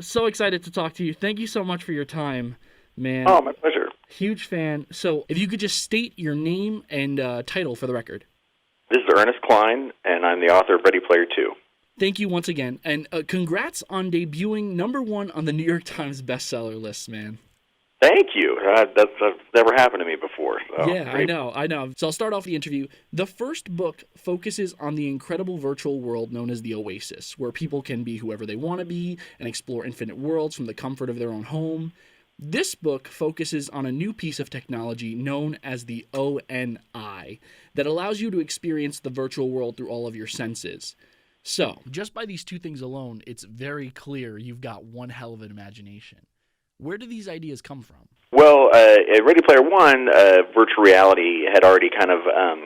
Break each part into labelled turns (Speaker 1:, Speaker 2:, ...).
Speaker 1: So excited to talk to you. Thank you so much for your time, man.
Speaker 2: Oh, my pleasure.
Speaker 1: Huge fan. So, if you could just state your name and title for the record.
Speaker 2: This is Ernest Cline, and I'm the author of Ready Player 2.
Speaker 1: Thank you once again, and congrats on debuting #1 on the New York Times bestseller list, man.
Speaker 2: Thank you. That's never happened to me before. So
Speaker 1: Yeah, I know. So I'll start off the interview. The first book focuses on the incredible virtual world known as the Oasis, where people can be whoever they want to be and explore infinite worlds from the comfort of their own home. This book focuses on a new piece of technology known as the ONI that allows you to experience the virtual world through all of your senses. So, just by these two things alone, it's very clear you've got one hell of an imagination. Where do these ideas come from?
Speaker 2: Well, at Ready Player One, virtual reality had already kind of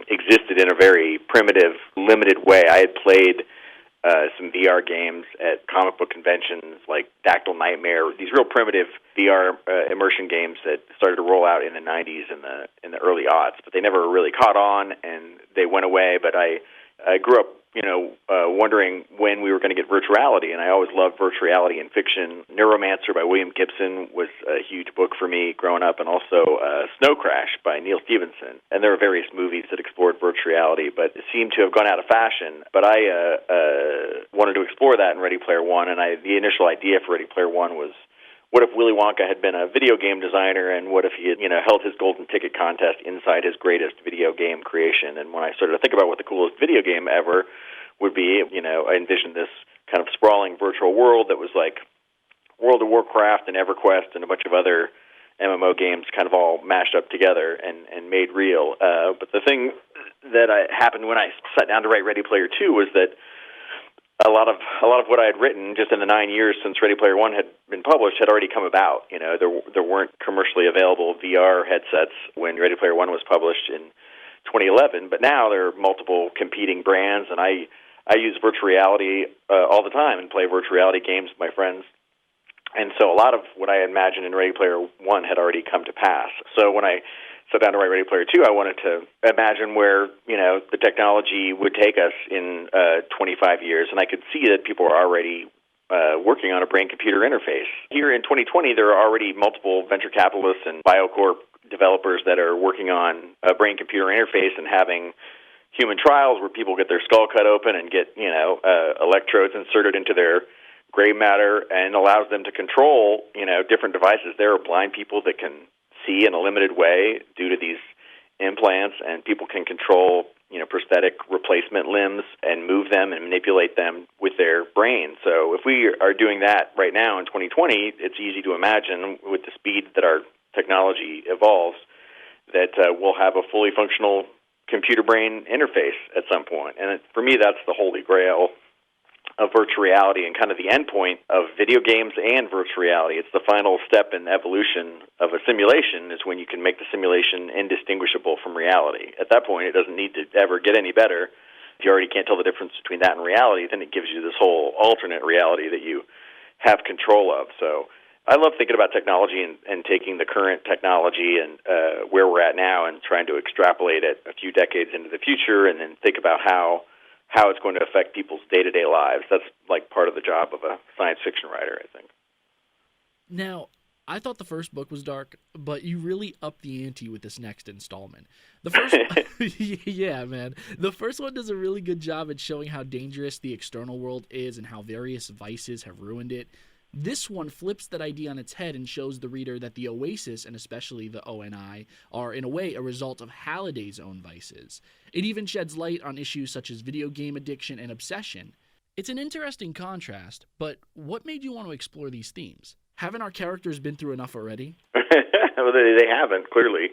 Speaker 2: existed in a very primitive, limited way. I had played some VR games at comic book conventions like Dactyl Nightmare, these real primitive VR immersion games that started to roll out in the 90s and in the early aughts, but they never really caught on, and they went away. But I grew up, wondering when we were going to get virtual reality, and I always loved virtual reality in fiction. Neuromancer by William Gibson was a huge book for me growing up, and also Snow Crash by Neil Stephenson. And there are various movies that explored virtual reality, but it seemed to have gone out of fashion. But I wanted to explore that in Ready Player One, and the initial idea for Ready Player One was, what if Willy Wonka had been a video game designer, and what if he had, held his golden ticket contest inside his greatest video game creation? And when I started to think about what the coolest video game ever would be, I envisioned this kind of sprawling virtual world that was like World of Warcraft and EverQuest and a bunch of other MMO games kind of all mashed up together and made real. But the thing that happened when I sat down to write Ready Player 2 was that a lot of what I had written just in the 9 years since Ready Player One had been published had already come about. There weren't commercially available VR headsets when Ready Player One was published in 2011, but now there are multiple competing brands, and I use virtual reality all the time and play virtual reality games with my friends. And so a lot of what I imagined in Ready Player One had already come to pass. So when I sat down to write Ready Player 2, I wanted to imagine where, the technology would take us in 25 years. And I could see that people are already working on a brain-computer interface. Here in 2020, there are already multiple venture capitalists and biocorp developers that are working on a brain-computer interface and having human trials where people get their skull cut open and get, electrodes inserted into their gray matter, and allows them to control, different devices. There are blind people that can see in a limited way due to these implants, and people can control, prosthetic replacement limbs and move them and manipulate them with their brain. So if we are doing that right now in 2020, it's easy to imagine with the speed that our technology evolves that we'll have a fully functional computer-brain interface at some point. And for me, that's the holy grail of virtual reality and kind of the endpoint of video games and virtual reality. It's the final step in the evolution of a simulation, is when you can make the simulation indistinguishable from reality. At that point, it doesn't need to ever get any better. If you already can't tell the difference between that and reality, then it gives you this whole alternate reality that you have control of. So I love thinking about technology and taking the current technology and where we're at now and trying to extrapolate it a few decades into the future, and then think about how it's going to affect people's day-to-day lives. That's like part of the job of a science fiction writer, I think.
Speaker 1: Now, I thought the first book was dark, but you really upped the ante with this next installment. The first yeah, man. The first one does a really good job at showing how dangerous the external world is and how various vices have ruined it. This one flips that idea on its head and shows the reader that the Oasis, and especially the ONI, are in a way a result of Halliday's own vices. It even sheds light on issues such as video game addiction and obsession. It's an interesting contrast, but what made you want to explore these themes? Haven't our characters been through enough already?
Speaker 2: Well, they haven't, clearly.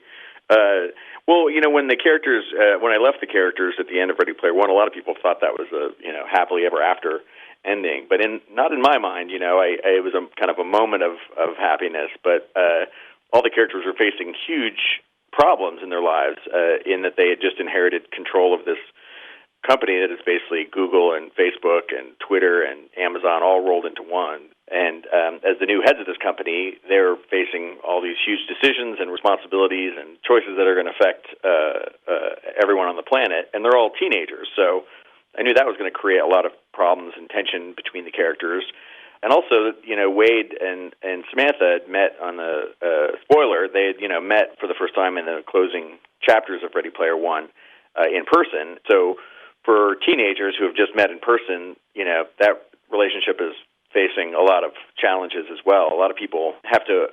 Speaker 2: When the characters, when I left the characters at the end of Ready Player One, a lot of people thought that was a, happily ever after ending, but not in my mind. It was a kind of a moment of happiness, but all the characters were facing huge problems in their lives, in that they had just inherited control of this company that is basically Google and Facebook and Twitter and Amazon all rolled into one. And as the new heads of this company, they're facing all these huge decisions and responsibilities and choices that are going to affect everyone on the planet, and they're all teenagers. So I knew that was going to create a lot of problems and tension between the characters. And also, Wade and Samantha had met on the spoiler. They had, met for the first time in the closing chapters of Ready Player One in person. So for teenagers who have just met in person, that relationship is facing a lot of challenges as well. A lot of people have to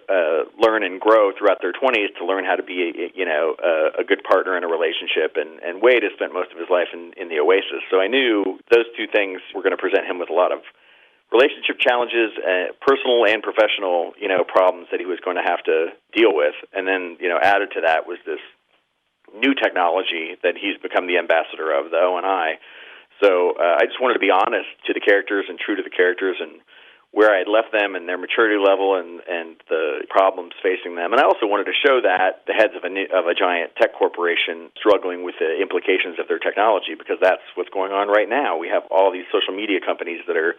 Speaker 2: learn and grow throughout their 20s to learn how to be, a good partner in a relationship. And Wade has spent most of his life in the Oasis. So I knew those two things were going to present him with a lot of relationship challenges, personal and professional, problems that he was going to have to deal with. And then, added to that was this new technology that he's become the ambassador of, the O&I. So I just wanted to be honest to the characters and true to the characters and where I had left them and their maturity level and the problems facing them. And I also wanted to show that the heads of a giant tech corporation struggling with the implications of their technology, because that's what's going on right now. We have all these social media companies that are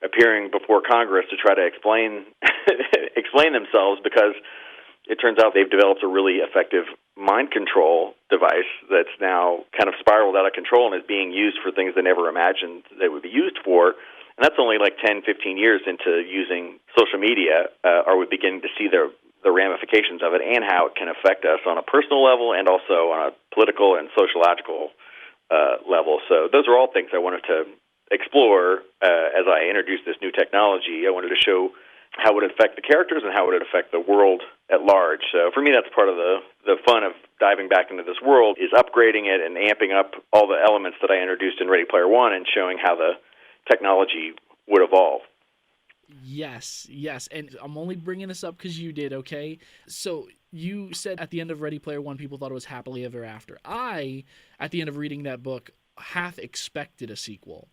Speaker 2: appearing before Congress to try to explain themselves, because it turns out they've developed a really effective mind control device that's now kind of spiraled out of control and is being used for things they never imagined they would be used for. And that's only like 10, 15 years into using social media, are we beginning to see the ramifications of it and how it can affect us on a personal level and also on a political and sociological level. So those are all things I wanted to explore as I introduced this new technology. I wanted to show how it would affect the characters and how it would affect the world at large. So for me, that's part of the fun of diving back into this world, is upgrading it and amping up all the elements that I introduced in Ready Player One and showing how the technology would evolve.
Speaker 1: Yes. And I'm only bringing this up because you did, okay? So you said at the end of Ready Player One, people thought it was happily ever after. I, at the end of reading that book, half expected a sequel.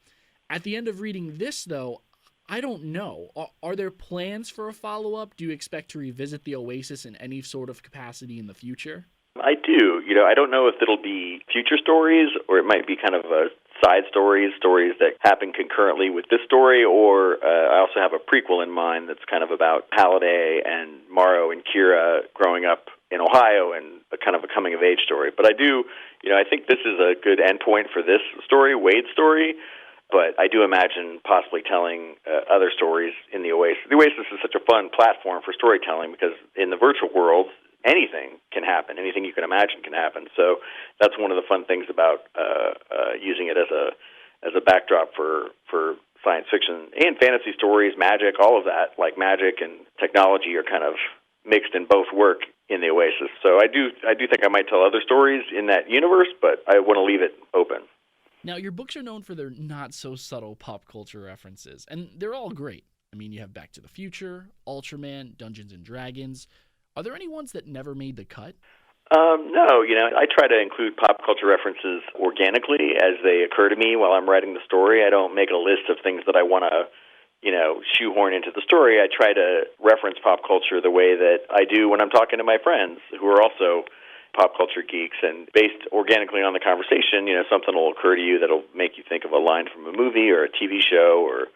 Speaker 1: At the end of reading this, though, I don't know. Are there plans for a follow-up? Do you expect to revisit the Oasis in any sort of capacity in the future?
Speaker 2: I do. I don't know if it'll be future stories or it might be kind of side stories that happen concurrently with this story, or I also have a prequel in mind that's kind of about Halliday and Morrow and Kira growing up in Ohio and a kind of a coming-of-age story. But I do, I think this is a good endpoint for this story, Wade's story. But I do imagine possibly telling other stories in the Oasis. The Oasis is such a fun platform for storytelling because in the virtual world, anything can happen. Anything you can imagine can happen. So that's one of the fun things about using it as a backdrop for science fiction and fantasy stories, magic, all of that. Like magic and technology are kind of mixed in both work in the Oasis. So I do think I might tell other stories in that universe, but I want to leave it open.
Speaker 1: Now, your books are known for their not-so-subtle pop culture references, and they're all great. I mean, you have Back to the Future, Ultraman, Dungeons & Dragons. Are there any ones that never made the cut?
Speaker 2: No, I try to include pop culture references organically as they occur to me while I'm writing the story. I don't make a list of things that I want to, shoehorn into the story. I try to reference pop culture the way that I do when I'm talking to my friends who are also pop culture geeks, and based organically on the conversation, something will occur to you that'll make you think of a line from a movie or a TV show or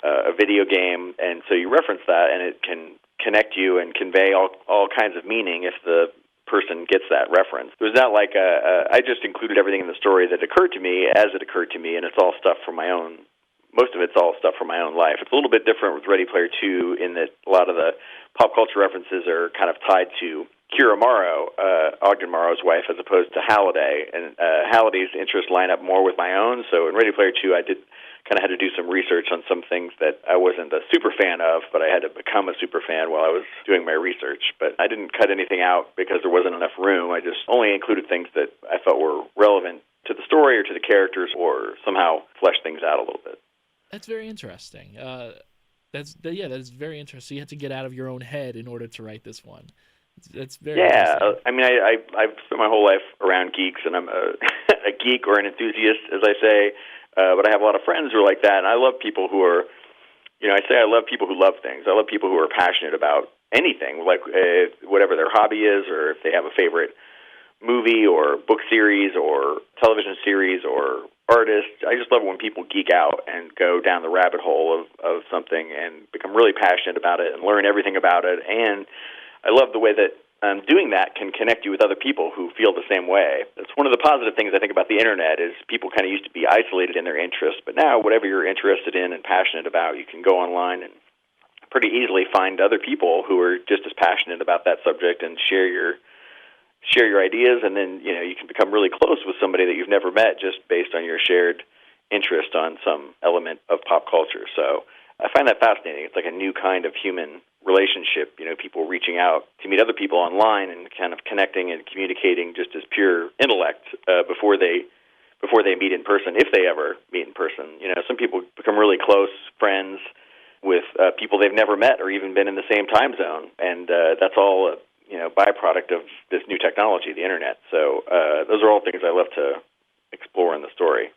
Speaker 2: a video game, and so you reference that, and it can connect you and convey all kinds of meaning if the person gets that reference. It was not like I just included everything in the story that occurred to me as it occurred to me, and it's all stuff from my own. Most of it's all stuff from my own life. It's a little bit different with Ready Player 2 in that a lot of the pop culture references are kind of tied to Kira Morrow, Ogden Morrow's wife, as opposed to Halliday. And Halliday's interests line up more with my own. So in Ready Player 2, I did kind of had to do some research on some things that I wasn't a super fan of, but I had to become a super fan while I was doing my research. But I didn't cut anything out because there wasn't enough room. I just only included things that I felt were relevant to the story or to the characters or somehow flesh things out a little bit.
Speaker 1: That's very interesting. That's very interesting. You had to get out of your own head in order to write this one. That's very interesting.
Speaker 2: I mean, I've spent my whole life around geeks, and I'm a geek or an enthusiast, as I say. But I have a lot of friends who are like that, and I love people who are, I love people who love things. I love people who are passionate about anything, like whatever their hobby is, or if they have a favorite movie or book series or television series or artist. I just love it when people geek out and go down the rabbit hole of something and become really passionate about it and learn everything about it. And I love the way that doing that can connect you with other people who feel the same way. It's one of the positive things I think about the internet is people kind of used to be isolated in their interests, but now whatever you're interested in and passionate about, you can go online and pretty easily find other people who are just as passionate about that subject and share your ideas, and then you can become really close with somebody that you've never met just based on your shared interest on some element of pop culture. So I find that fascinating. It's like a new kind of human relationship, people reaching out to meet other people online and kind of connecting and communicating just as pure intellect before they meet in person, if they ever meet in person. Some people become really close friends with people they've never met or even been in the same time zone, and that's all byproduct of this new technology, the internet. So those are all things I love to explore in the story.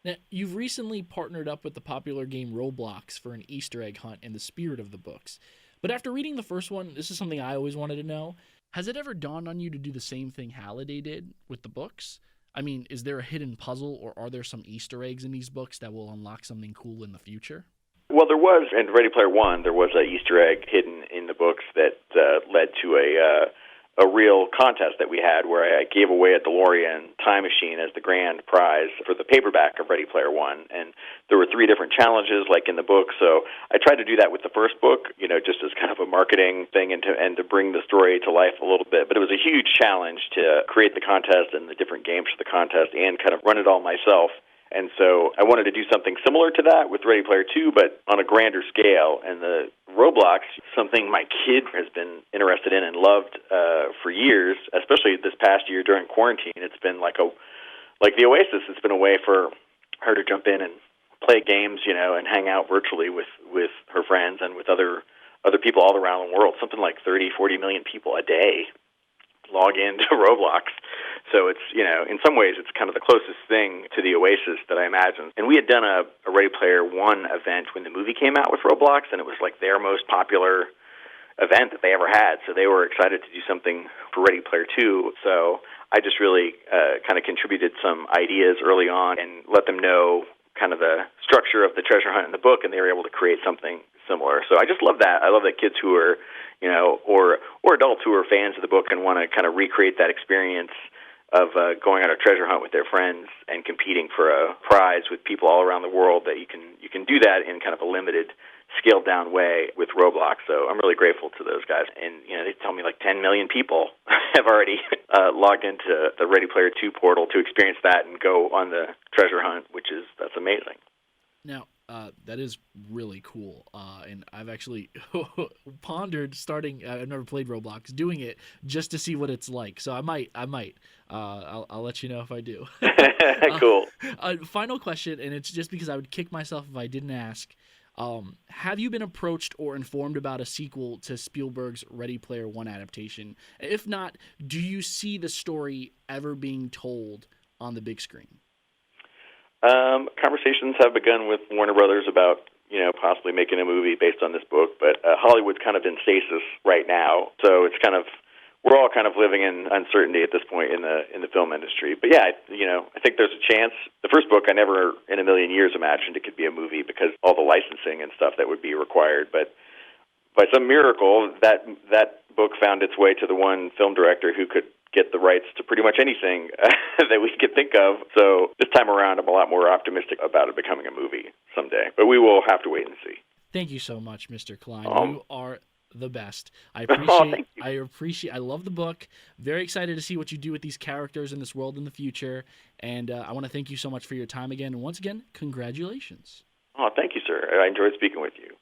Speaker 1: Now, you've recently partnered up with the popular game Roblox for an Easter egg hunt in the spirit of the books. But after reading the first one, this is something I always wanted to know. Has it ever dawned on you to do the same thing Halliday did with the books? I mean, is there a hidden puzzle, or are there some Easter eggs in these books that will unlock something cool in the future?
Speaker 2: Well, there was, in Ready Player One, there was an Easter egg hidden in the books that led to a real contest that we had where I gave away a DeLorean time machine as the grand prize for the paperback of Ready Player One. And there were 3 different challenges, like in the book. So I tried to do that with the first book, just as kind of a marketing thing and to bring the story to life a little bit. But it was a huge challenge to create the contest and the different games for the contest and kind of run it all myself. And so I wanted to do something similar to that with Ready Player 2, but on a grander scale. And the Roblox, something my kid has been interested in and loved for years, especially this past year during quarantine. It's been like the Oasis. It's been a way for her to jump in and play games, and hang out virtually with her friends and with other people all around the world. Something like 30, 40 million people a day log into Roblox. So it's, in some ways it's kind of the closest thing to the Oasis that I imagine. And we had done a Ready Player One event when the movie came out with Roblox, and it was like their most popular event that they ever had. So they were excited to do something for Ready Player 2. So I just really kind of contributed some ideas early on and let them know kind of the structure of the treasure hunt in the book, and they were able to create something similar. So I just love that. I love that kids who are, or adults who are fans of the book and want to kind of recreate that experience of going on a treasure hunt with their friends and competing for a prize with people all around the world, that you can do that in kind of a limited, scaled down way with Roblox. So I'm really grateful to those guys. And they tell me like 10 million people have already logged into the Ready Player 2 portal to experience that and go on the treasure hunt, that's amazing.
Speaker 1: Now, that is really cool, and I've actually pondered starting. I've never played Roblox, doing it just to see what it's like. So I might. I'll let you know if I do.
Speaker 2: Cool.
Speaker 1: Final question, and it's just because I would kick myself if I didn't ask. Have you been approached or informed about a sequel to Spielberg's Ready Player One adaptation? If not, do you see the story ever being told on the big screen?
Speaker 2: Conversations have begun with Warner Brothers about, possibly making a movie based on this book, but Hollywood's kind of in stasis right now, so it's kind of, we're all kind of living in uncertainty at this point in the film industry. But yeah, I think there's a chance. The first book, I never in a million years imagined it could be a movie because all the licensing and stuff that would be required, but by some miracle, that book found its way to the one film director who could get the rights to pretty much anything that we could think of. So this time around, I'm a lot more optimistic about it becoming a movie someday. But we will have to wait and see.
Speaker 1: Thank you so much, Mr. Cline. You are the best. I appreciate. I love the book. Very excited to see what you do with these characters in this world in the future. And I want to thank you so much for your time again. And once again, congratulations.
Speaker 2: Oh, thank you, sir. I enjoyed speaking with you.